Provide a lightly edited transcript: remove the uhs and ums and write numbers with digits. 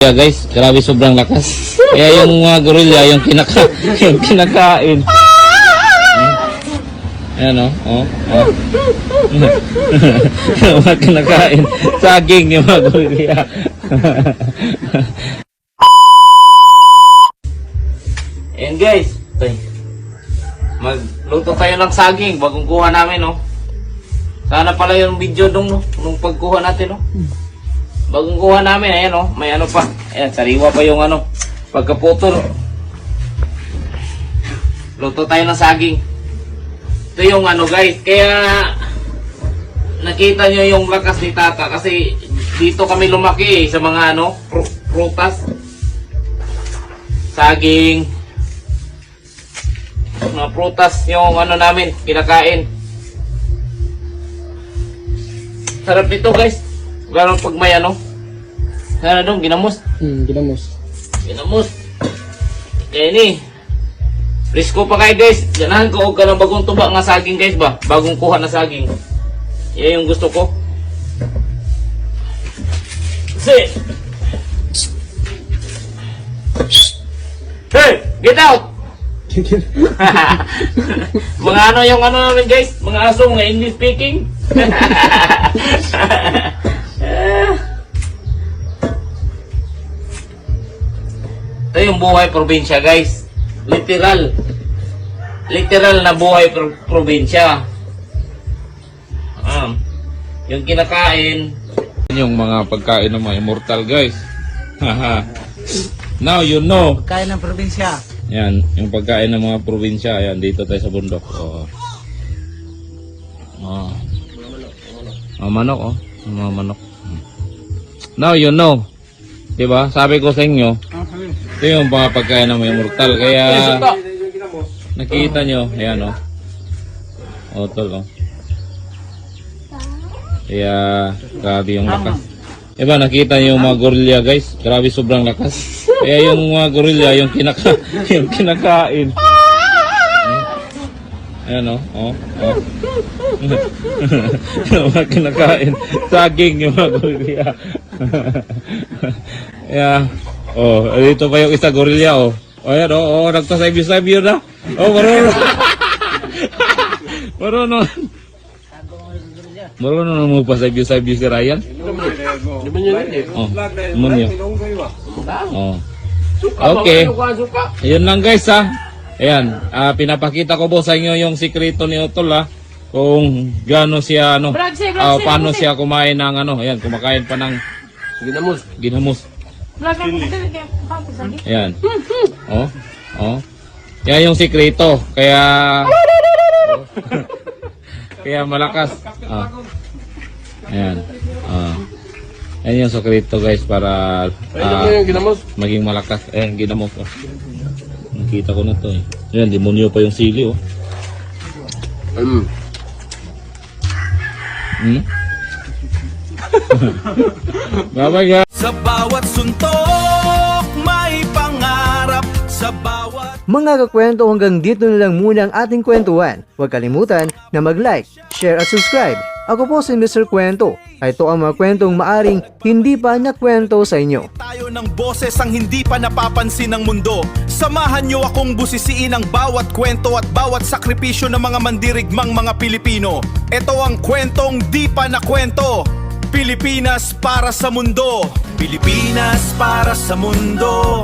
Yeah guys, grabe sobrang lakas. Kaya yung mga gorilla, yung kinakain. Ayan oh. Yung mga kinakain. Saging yung mga gorilla. Ayan guys. Magluto tayo ng saging bagong kuha namin Sana pala yung video nung pagkuha natin Bagong kuha namin, ayan may ano pa. Ayan, sariwa pa yung pagkaputol. Luto tayo ng saging. Ito yung guys, kaya nakita nyo yung lakas ni Tata kasi dito kami lumaki sa mga prutas. Saging. Mga prutas yung namin, kinakain. Sarap nito guys. Gano'n pag may sana dong, ginamos. Ginamos. Kaya ini. Presko pa kayo guys. Ganahan ko ka ng bagong tuba nga saging guys ba? Bagong kuha na saging. Yan yung gusto ko. Kasi. Hey! Get out! Mga yung namin guys. Mga aso, mga English speaking. Ito yung buhay probinsya guys. Literal na buhay probinsya. Yung kinakain. Yung mga pagkain ng mga immortal guys. Now you know. Pagkain ng probinsya. Yan, yung pagkain ng mga probinsya. Ayan, dito tayo sa bundok. Manok mga manok. Now you know. Diba? Sabi ko sa inyo, ito yung mga pagkain ng mga immortal. Kaya nakita nyo, ayan tol Kaya grabe yung lakas. Diba? Nakita nyo yung mga gorilla guys. Grabe sobrang lakas. Kaya yung mga gorilla, yung kinakain. Ayan yung mga kinakain. Saging yung mga gorilla. Yeah. Dito pa yung isa gorilla ayan nagpa-sabyo na. Marunong mo pa sabyo si Ryan. Okay. Ayun lang guys Ayan, pinapakita ko po sa inyo yung sikreto ni Utol kung gaano siya paano siya kumain ng ayan, kumakain pa ng ginamos. Ayan. Yan yung sikreto. Kaya kaya malakas. Ayan. Yan yung sikreto guys para maging malakas. Ayan, ginamos. Nakita ko na to Ayan, demonyo pa yung sili Bye-bye guys. Sa bawat suntok may pangarap, sa bawat Mga kakwento, hanggang dito na lang muna ang ating kwentuhan. Huwag kalimutan na mag-like, share at subscribe. Ako po si Mr. Kwento. Ito ang mga kwentong maaring hindi pa nakwento sa inyo. tayo ng boses ang hindi pa napapansin ng mundo. Samahan niyo akong busisiin ang bawat kwento at bawat sakripisyo ng mga mandirigmang mga Pilipino. Ito ang kwentong di pa nakwento. Pilipinas para sa mundo. Pilipinas para sa mundo.